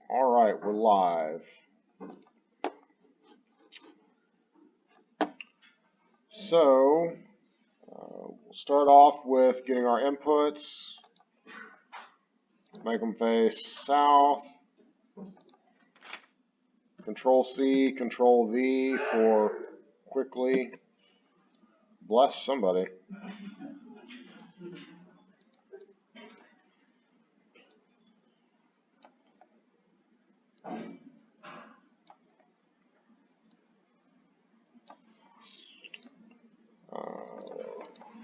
All right, we're live. So, we'll start off with getting our inputs. Make them face south. Control C, Control V for quickly. Bless somebody.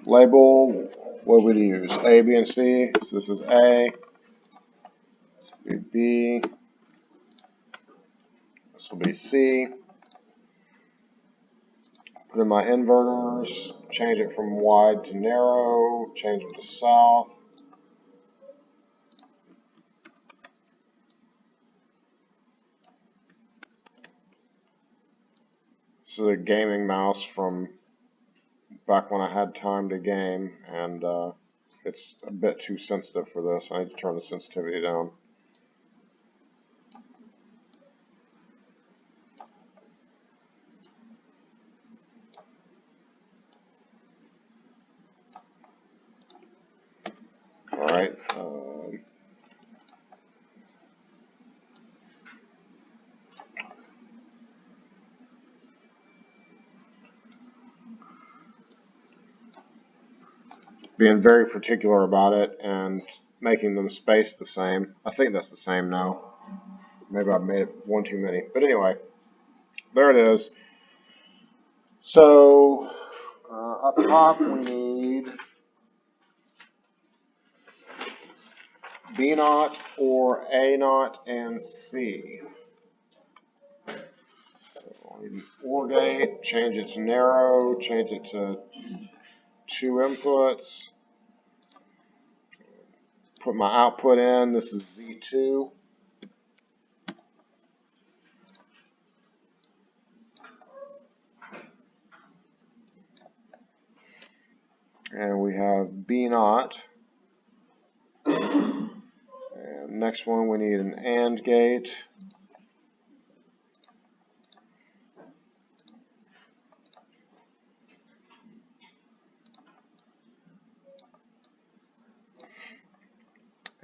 Label, what would you use? A, B, and C. So this is A, B, this will be C. Put in my inverters, change it from wide to narrow, change it to south. This is a gaming mouse from back when I had time to game, and it's a bit too sensitive for this. I need to turn the sensitivity down. All right. Being very particular about it and making them spaced the same. I think that's the same now. Maybe I've made it one too many. But anyway, there it is. So up top we need B naught or A naught and C. So I need an OR gate, change it to narrow, change it to 2 inputs. Put my output in. This is Z2. And we have B naught. And next one we need an AND gate.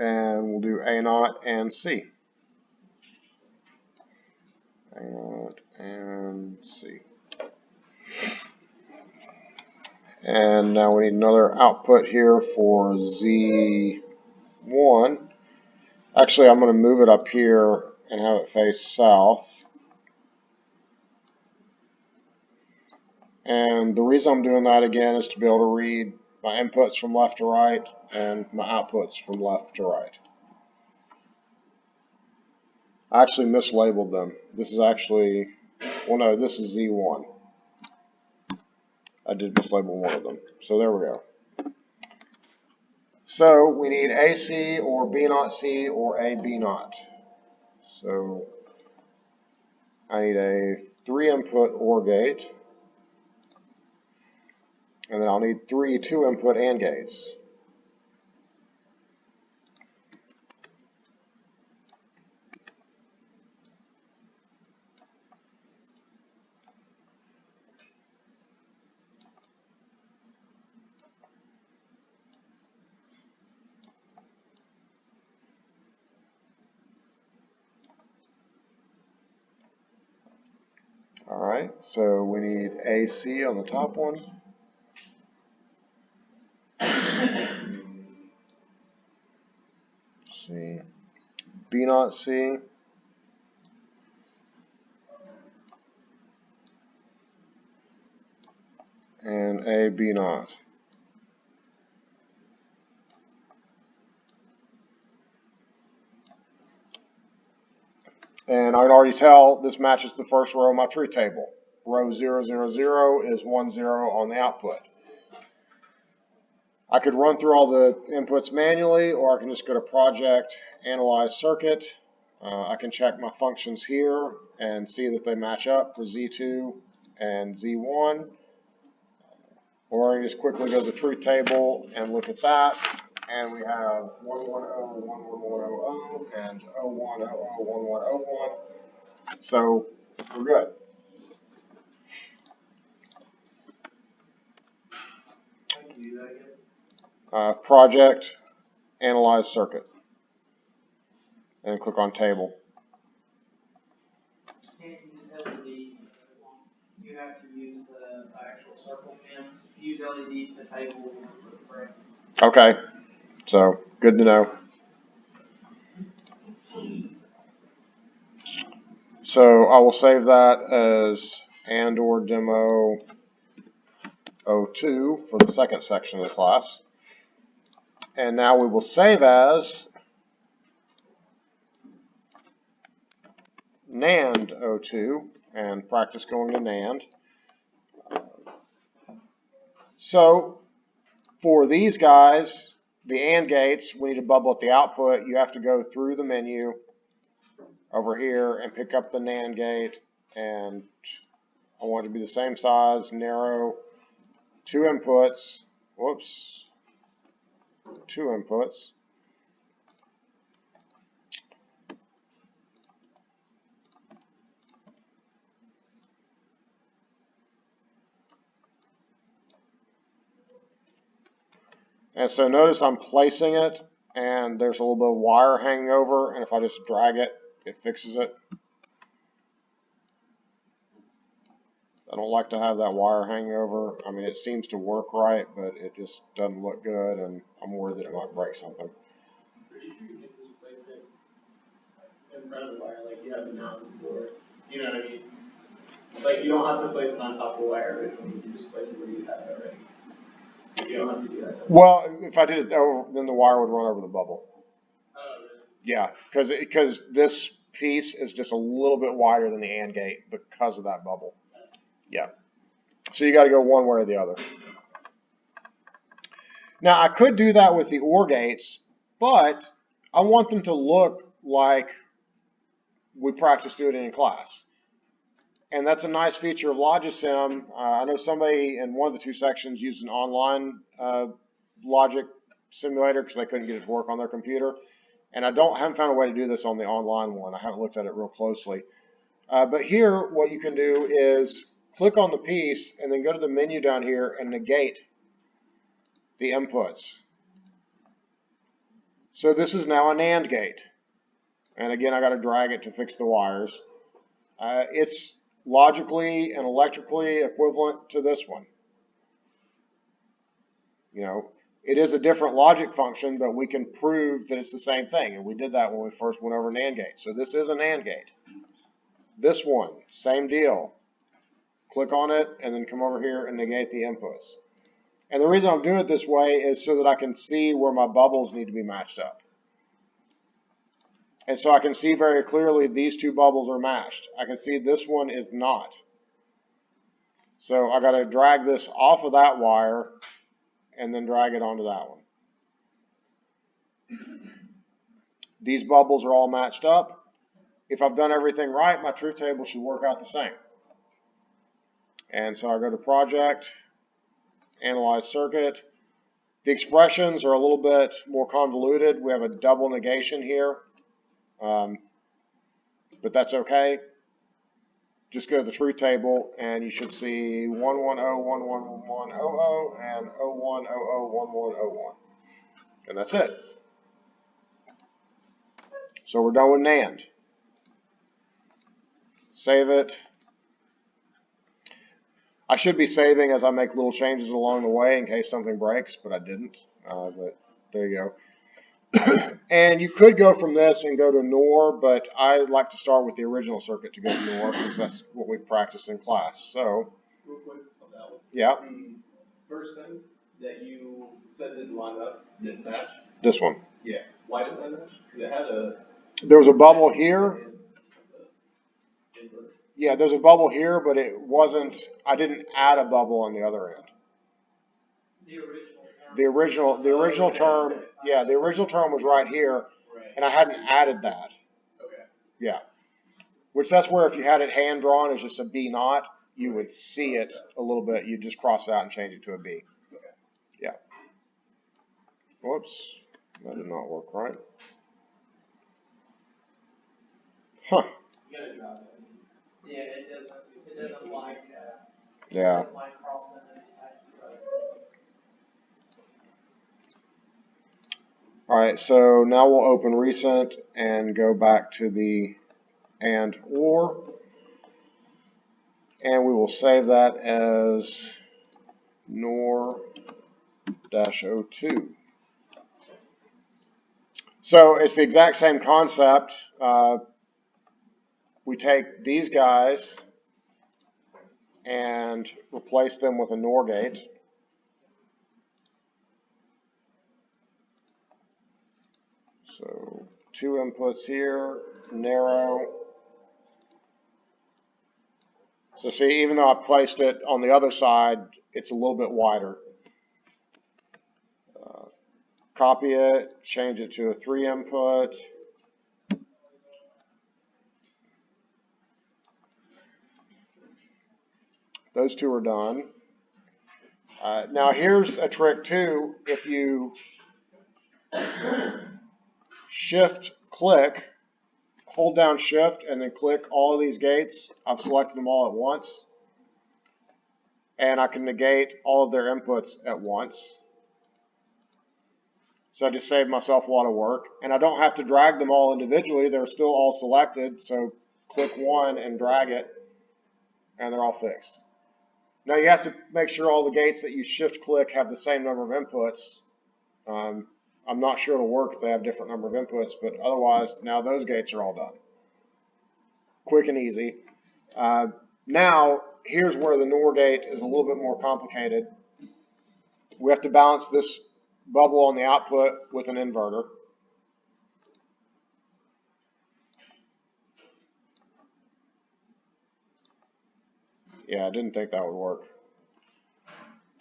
And we'll do A naught and C. A naught and C. And now we need another output here for Z1. Actually, I'm going to move it up here and have it face south. And the reason I'm doing that again is to be able to read my inputs from left to right and my outputs from left to right. I actually mislabeled them. This is actually, well no, this is Z1. I did mislabel one of them. So there we go. So we need AC or B naught C or A B naught. So I need a 3 input OR gate. And then I'll need 3 2 input AND gates. Alright, so we need AC on the top one. C. B naught C. And A B naught. And I can already tell this matches the first row of my truth table. Row 0, 0, 0 is 1, 0 on the output. I could run through all the inputs manually, or I can just go to Project, Analyze Circuit. I can check my functions here and see that they match up for Z2 and Z1. Or I can just quickly go to the truth table and look at that. And we have 110, 11100, and 0100, 1101. So we're good. Project, analyze circuit, and click on table. Can't use LEDs. You have to use the actual circle pins. If you use LEDs, the table will break. Okay, so good to know. So I will save that as and/or demo 02 for the second section of the class. And now we will save as NAND 02 and practice going to NAND. So for these guys, the AND gates, we need to bubble at the output. You have to go through the menu over here and pick up the NAND gate, and I want it to be the same size, narrow, 2 inputs. Whoops. 2 inputs. And so notice I'm placing it, and there's a little bit of wire hanging over, and if I just drag it, it fixes it. I don't like to have that wire hanging over. I mean, it seems to work right, but it just doesn't look good, and I'm worried that it might break something. Pretty sure you can just place it in front of the wire like you have the mountain before. You know what I mean? Like you don't have to place it on top of the wire originally. You can just place it where you have it already. You don't have to do that. Well, if I did it over, then the wire would run over the bubble. Oh, really? Yeah, because this piece is just a little bit wider than the AND gate because of that bubble. Yeah. So you got to go one way or the other. Now, I could do that with the OR gates, but I want them to look like we practiced doing it in class. And that's a nice feature of Logisim. I know somebody in one of the 2 sections used an online logic simulator because they couldn't get it to work on their computer. And I haven't found a way to do this on the online one. I haven't looked at it real closely. But here, what you can do is click on the piece and then go to the menu down here and negate the inputs. So this is now a NAND gate. And again, I got to drag it to fix the wires. It's logically and electrically equivalent to this one. You know, it is a different logic function, but we can prove that it's the same thing. And we did that when we first went over NAND gates. So this is a NAND gate. This one, same deal. Click on it and then come over here and negate the inputs. And the reason I'm doing it this way is so that I can see where my bubbles need to be matched up. And so I can see very clearly these 2 bubbles are matched. I can see this one is not. So I got to drag this off of that wire and then drag it onto that one. These bubbles are all matched up. If I've done everything right, my truth table should work out the same. And so I go to Project, Analyze Circuit. The expressions are a little bit more convoluted. We have a double negation here, but that's okay. Just go to the truth table, and you should see 110111100 and 01001101. And that's it. So we're done with NAND. Save it. I should be saving as I make little changes along the way in case something breaks, but I didn't. But there you go. And you could go from this and go to NOR, but I like to start with the original circuit to go to NOR because that's what we practiced in class. So, real quick on that one. Yeah. The first thing that you said didn't line up, didn't match. This one. Yeah. Why didn't that match? Because it had a. There was a bubble here. Yeah, there's a bubble here, but it wasn't. I didn't add a bubble on the other end. The original term, yeah, the original term was right here, and I hadn't added that. Okay. Yeah. Which that's where if you had it hand drawn as just a B naught, you would see it a little bit. You'd just cross it out and change it to a B. Okay. Yeah. Whoops. That did not work right. Huh. You gotta drop it. Yeah, it doesn't like, Yeah. it doesn't like crossing and Alright, so now we'll open recent and go back to the and or, and we will save that as NOR-02. So it's the exact same concept. We take these guys and replace them with a NOR gate. So 2 inputs here, narrow. So see, even though I placed it on the other side, it's a little bit wider. Copy it, change it to a 3 input. Those two are done. Now here's a trick too. If you shift click, hold down shift and then click all of these gates, I've selected them all at once. And I can negate all of their inputs at once. So I just saved myself a lot of work. And I don't have to drag them all individually. They're still all selected. So click one and drag it, and they're all fixed. Now you have to make sure all the gates that you shift click have the same number of inputs. I'm not sure it'll work if they have different number of inputs, but otherwise now those gates are all done. Quick and easy. Now here's where the NOR gate is a little bit more complicated. We have to balance this bubble on the output with an inverter. Yeah, I didn't think that would work.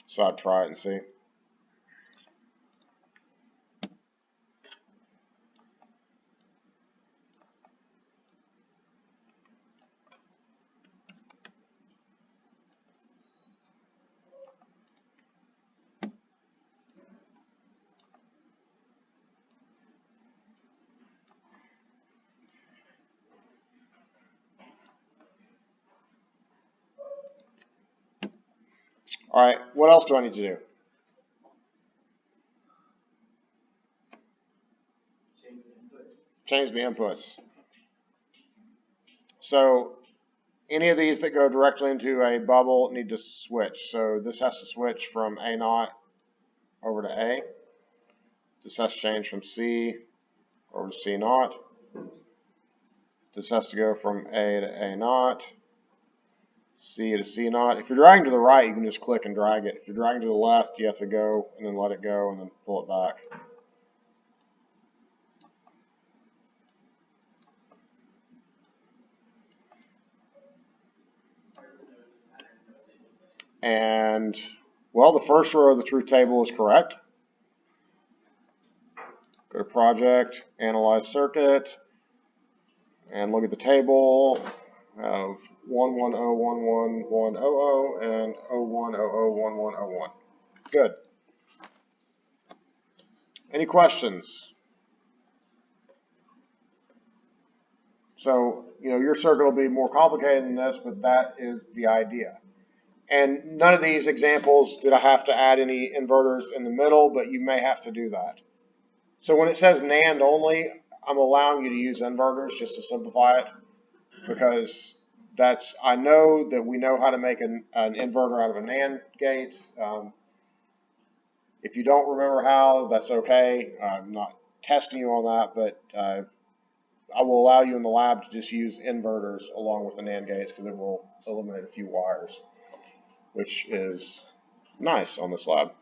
So I'd try it and see. All right, what else do I need to do? Change the inputs. So any of these that go directly into a bubble need to switch. So this has to switch from A0 over to A. This has to change from C over to C0. This has to go from A to A0, C to C0. If you're dragging to the right, you can just click and drag it. If you're dragging to the left, you have to go and then let it go and then pull it back. And, well, the first row of the truth table is correct. Go to Project, Analyze Circuit, and look at the table of 1101110 and 01001101. Good. Any questions? So, your circuit will be more complicated than this, but that is the idea. And none of these examples did I have to add any inverters in the middle, but you may have to do that. So when it says NAND only, I'm allowing you to use inverters just to simplify it, because I know that we know how to make an inverter out of a NAND gate. If you don't remember how, that's okay. I'm not testing you on that, but I will allow you in the lab to just use inverters along with the NAND gates, because it will eliminate a few wires, which is nice on this lab.